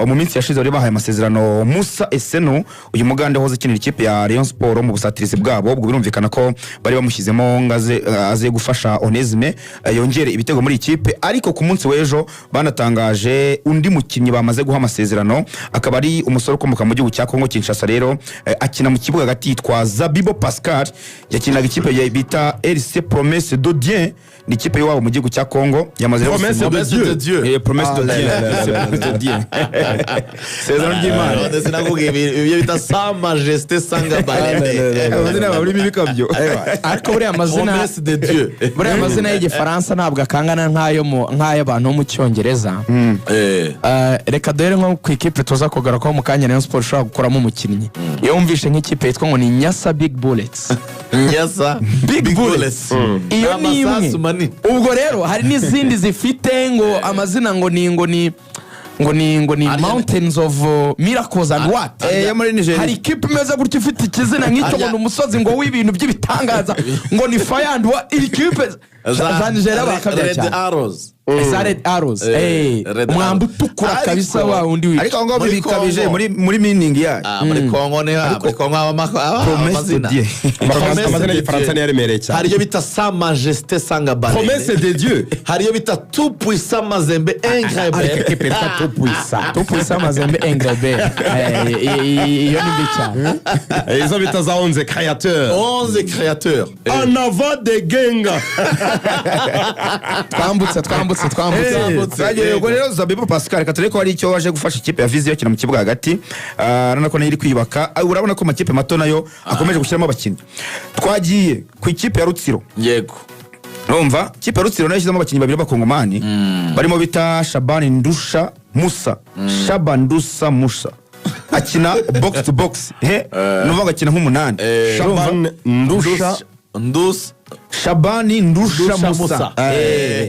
mu minsi yashize bari bahaye amasezerano Musa Esenu uyu mugande hoze kinira ikipe ya Rayon Sport mu busatirizi bwabo ubwo birumvikana ko bari bamushyizemo ngaze aze gufasha Onesime yongere ibitego muri ikipe ariko ku munsi w'ejo banatangaje undi mukinnyi bamaze guha amasezerano akaba ari umusore ukomoka mu gihugu cya Kongo Kinshasa rero akina mu kibuga hagati yitwa Zabibo Pascal yakinaga ikipe ya bita RC Promesse de Dieu ni ikipe y'iwabo mu gihugu cya Kongo yamaze Promesse de Dieu Promesse de Dieu Sezon ry'Imana ndetse navuga ibyo bita Sa Majesté Sanga Balende abazina bari bibikabyo ariko buri amazina Promesse de Dieu buri amazina y'igifaransa ntabwo akangana nk'ay'abantu mu cyongereza reka dore nko ku ikipe tuza kugaruka mu kanya Rayon Sport ishobora gukuramo umukinnyi iyo wumvishe nk'ikipe yitwa ngo ni Nyasa Big Bullets Nyasa Big Bullets iyo ni imwe ubwo rero hari n'izindi zifite ngo amazina ngo ni Mountains of Miracles and what hari ikipe imeze gutyo ifite ikizina nk'icyo ngo umusozi ngo w'ibintu by'ibitangaza ngo ni Fire and what ikipe za Nigeria bakabya cyane Red Arrows umwambi utukura kabisa wa undi ariko ngo bikabije muri meaning ya muri Kongo ne muri Kongo amazina amazina y'ifaransa ni yaremereye cyane hariyo bita Sa Majesté Sanga Balende Promesse de Dieu hariyo bita Tout Puissant Mazembe Ingrebert ikipe ta Tout Puissant Mazembe Ingrebert iyo ni bicyane izo bita za 11 créateurs en avant de Genga twambutse ubwo rero Zabibo Pascal katore ko hari icyo waje gufasha ikipe ya Vision kina mu kibuga hagati ranako nayo iri kwibaka urabona ko amakipe mato nayo akomeje gushyiramo abakinnyi twagiye ku ikipe ya Rutsiro yego urumva ikipe ya Rutsiro nayo ishyizemo abakinnyi babiri b'abakongomani barimo bita Shabani Ndusha Musa Shaban Ndusa Musa akina box to box nuvuga akina nk'umunani Shabani Ndusha Musa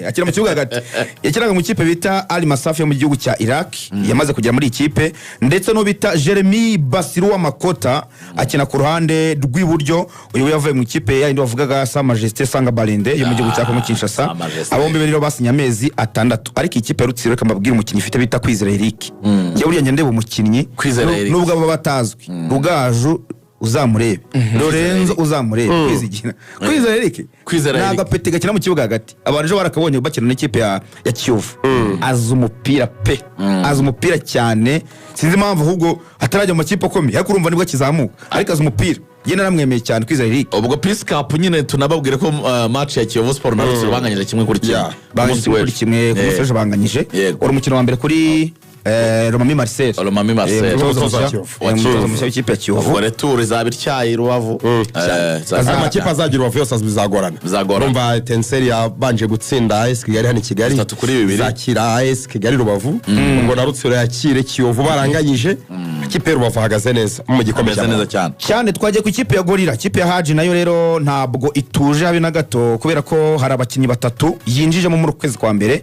akina mu kibuga hagati yakinaga mu kipe bita Ali Masafi yo mu gihugu cya Iraq yamaze kugera muri ikipe ndetse no bita Jeremy Basiru wa Makota akina ku ruhande rw'iburyo uyu yavuye mu ikipe yindi bavugaga Sa Majesté Sanga Balende yo mu gihugu cya Kongo Kinshasa abombe rero basinya amezi 6 ariko ikipe Rutsiro reka mbabwira umukinnyi ifite bita Kwizera Eric je buriya ngende bo umukinnyi nubwo abo batazwi Rugaju uzamurebe Lorenzo uzamurebe Kwizera Eric naga pete gakina mu kibuga hagati abantu jo barakabonye bakina n'ikipe ya Kiyovu azumupira azumupira cyane sinzi impamvu ahubwo atarajya mu makipe akomeye ariko urumva nibwo kizamuka ariko azumupira yena namwemeye cyane Kwizera Eric ubwo Peace Cup nyine tunababwire ko match ya Kiyovu Sport na Rutsiro banganyije kimwe kuri kimwe ku musoje banganyije uri umukino wa mbere kuri Romami Marcel umutoza w'ikipe ya Kiyovu retour izabityaye Rubavu amakipe azagira Rubavu yose bizagorana urumva Etincelle yabanje gutsinda AS Kigali hano i Kigali 3-2 zakira AS Kigali Rubavu ubwo na Rutsiro yakire Kiyovu baranganyije ikipe Rubavu hagaze neza mu gikombe cyane twagiye ku ikipe ya Gorilla ikipe ya Haji nayo rero ntabwo ituje habe na gato kubera ko hari abakinnyi batatu yinjijemo muri kwezi kwa mbere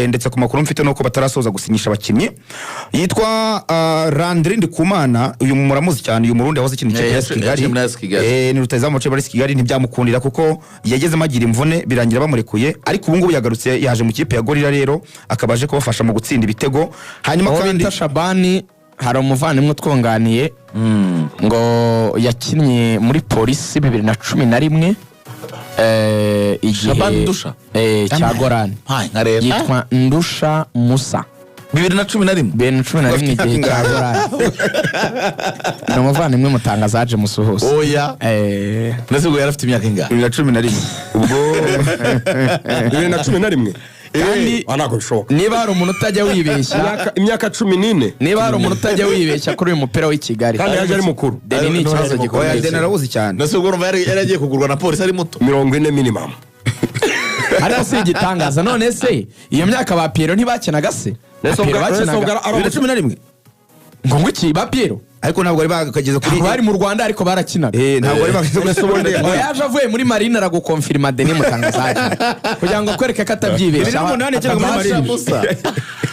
ndetse ku makuru mfite nuko batarasoza gusinyisha abakinnyi yitwa Randri Ndikumana uyu muramuzi cyane uyu murundi wahoze ikintu cya Kigali ni rutazamu cyo bari Kigali ntibyamukundira kuko yageze magira imvune birangira bamurekuye ariko ubu ngubu yagarutse yaje mu kipe ya Gorilla rero akabaje kubafasha mu gutsinda ibitego hanyuma kandi Shabani hari umuvandimwe twunganiye ngo yakinnye muri polisi 2011 Shabani Ndusha cya Gorani yitwa Ndusha Musa 2011 igihe cya Gorani ni umuvandimwe mutangaza aje musuhuza oya nese ngo yarafite imyaka ingahe 2011 ubwo 2011 kandi anako bishoboka niba hari umuntu utajya wibeshya imyaka 14 niba hari umuntu utajya wibeshya kuri uyu mupira w'i Kigali kandi yaje ari mukuru Deni ni ikibazo gikomeye Deni arabuzi cyane nese ngo urumva yaragiye kugurwa na polisi ari muto 40 minimum hari asi igitangaza none se iyo myaka ba Piero ntibakinaga se nese ubwo 2011 ngo iki ba Piero ariko ntabwo bari bakageza kuri bari mu Rwanda ariko barakinaga ntabwo bari bakageza kuri Sobonde yaje avuye muri Marine aragukonfirma Denis Mutangazaje kugira ngo akwereke ko atabyibeshya 2008 cyangwa muri Marine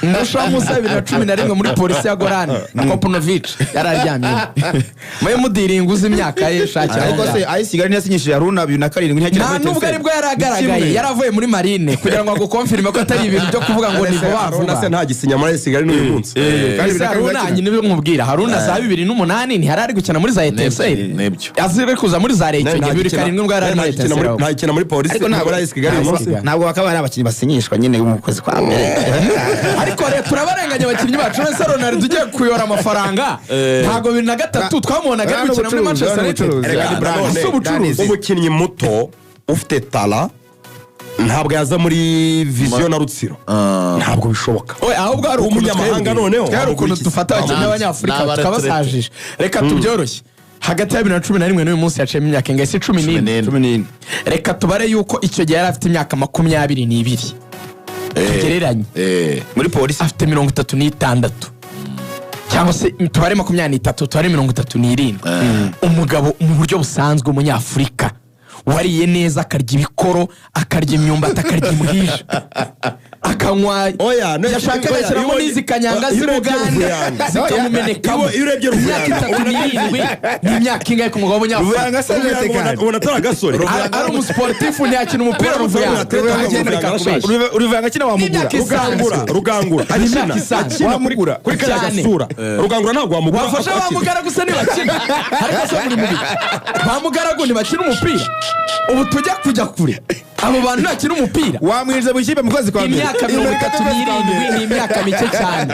Ndusha Musa 2011 muri polisi ya Gorani na Kopnovic yararyamye mwe mudiringa uzi imyaka ye shakira ariko se AS Kigali ntiyasinyishije Haruna 2007 nta nubwo aribwo yaragaragaye yaravuye muri Marine kugira ngo agukonfirme ko atari ibintu byo kuvuga ngo ni Haruna se nta gisinya muri AS Kigali n'uyu munsi kandi Haruna nyine nkubwira Haruna za 2008 ntihari gukina muri za Etincelle nebyo azire kuza muri za Rege 2007 ngo yari muri Etincelle nta kina muri polisi ntabwo AS Kigali ntabwo bakaba ari abakinnyi basinyishwa nyine mu kwezi kwa mbere ariko rero turabarenganya abakinnyi bacu nese Ronaldo ugiye kuyora amafaranga ntabwo 2003 twamubonaga gukina muri Manchester United umukinnyi muto ufite tala ntabwo yaza muri vision na Rutsiro ntabwo bishoboka ahubwo ari umunyamahanga noneho ari ukuntu dufata abakinnyi b'abanyafurika tukabasajije reka tubyoroshye hagati ya 2011 n'uyu munsi yaciyemo imyaka ingese 14 reka tubare yuko icyo gihe yari afite imyaka 22 tugereranye muri polisi afite 36 cyangwa se tubare 23 tubare 37 umugabo mu buryo busanzwe umunyafurika wariye neza akarya ibikoro akarya imyumbati akarya imbwija akanywa yashaka gashyiramo n'izi kanyanga z'Ubugande zikamumenekamo urebye imyaka 37 n'imyaka ingahe ku mugabo w'umunyafurika ubona atari agasore ari umusportifu ntiyakina umupira urivanga akina wamugura rugangura akina kuri kariya gasura rugangura ntabwo wamugura wafasha bamugara gusa ntibakina ariko se muri mubi bamugaragu ntibakina umupira ubu tujya kure abo bantu ntakina umupira wamwinjiza mu ikipe mu kwezi kwa mbere imyaka 37 ni imyaka mike cyane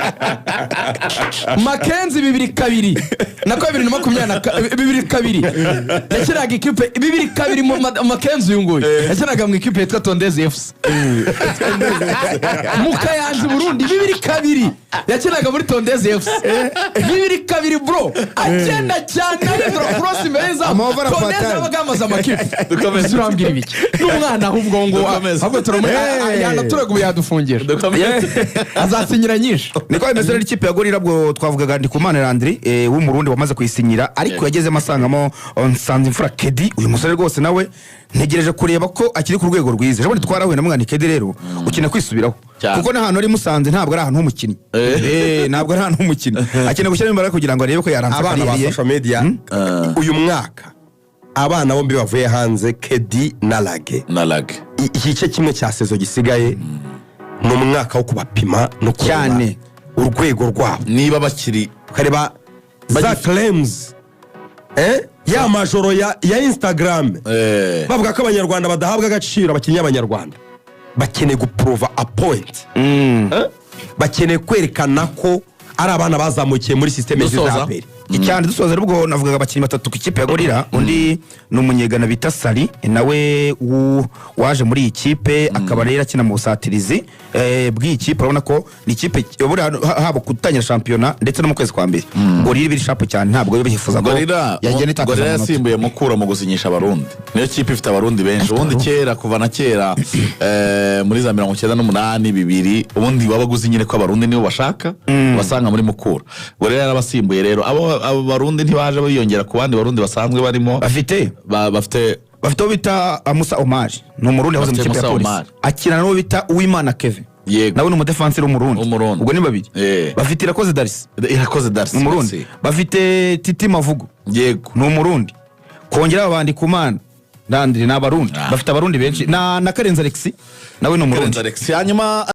Mackenzie 2002 nako 2022 yakinaga ikipe 2002 mu Mackenzie uyu nguyu yakinaga mu ikipe yitwa Tondeze FC Mukayanza Burundi 2002 yakinaga muri Tondeze FC 2002 bro agenda cyane arindura cross meza Tondeze abagamaza amakipe turambira ibiki n'umwana ahubwo ngo ahubwo turumenya turego yadufungira azasinyira nyinshi niko bimeze rero ikipe ya Gorira bwo twavugaga Ndikumana Landry w'umurundi wamaze kuyisinyira ariko yageze amasangamo Nsanzimfura Kedi uyu musore rwose nawe ntegereje kureba ko akiri ku rwego rwiza ejo twarahuye na Mwana Kedi rero ukina kwisubiraho kuko n'ahantu ari Musanze ntabwo ari ahantu h'umukinnyi ntabwo ari ahantu h'umukinnyi akina gushyira imbaraga kugira ngo arebe ko yaransa abana ba social media uyu mwaka abana bombi bavuye hanze Kedi na Lage igice kimwe cya sezo gisigaye mu mwaka wo kubapima no cyane urwego rwabo niba bakiri kareba za claims ya majoro ya Instagram bavuga ko abanyarwanda badahabwa agaciro abakinnyi b'abanyarwanda bakeneye guprova a point bakeneye kwerekana ko ari abana bazamukiye muri systeme z'izabere icyane dusoza rubwo navugaga abakinnyi 3 ku ikipe ya Gorira undi n'umunyegana bita Sali nawe waje muri iyi kipe akaba rero akina mu busatirizi bw'iyi kipe urabona ko ni ikipe haba gutangira shampiyona ndetse no mu kwezi kwa mbere Gorira biri sharp cyane ntabwo bifuza ko yagene itakaza Gorira yasimbuye Mukura mu gusinyisha abarundi niyo kipe ifite abarundi benshi ubundi kera kuva na kera muri za 98 bibiri ubundi wabaguzi nyine ko abarundi nibo bashaka basanga muri Mukura Gorira yarabasimbuye rero abo barundi ntibaje biyongera ku bandi barundi basanzwe barimo bafite bita Musa Omar ni umurundi wahoze mu kipe ya polisi akina n'uwo bita Uwimana Kevin nawe ni umudefenseur w'umurundi ubwo ni babiri bafite Irakoze Darcy umurundi bafite Titi Mavugo yego ni umurundi kongera abandi Kumana Landry n'abarundi bafite abarundi benshi na Karenza Alexis nawe ni umurundi hanyuma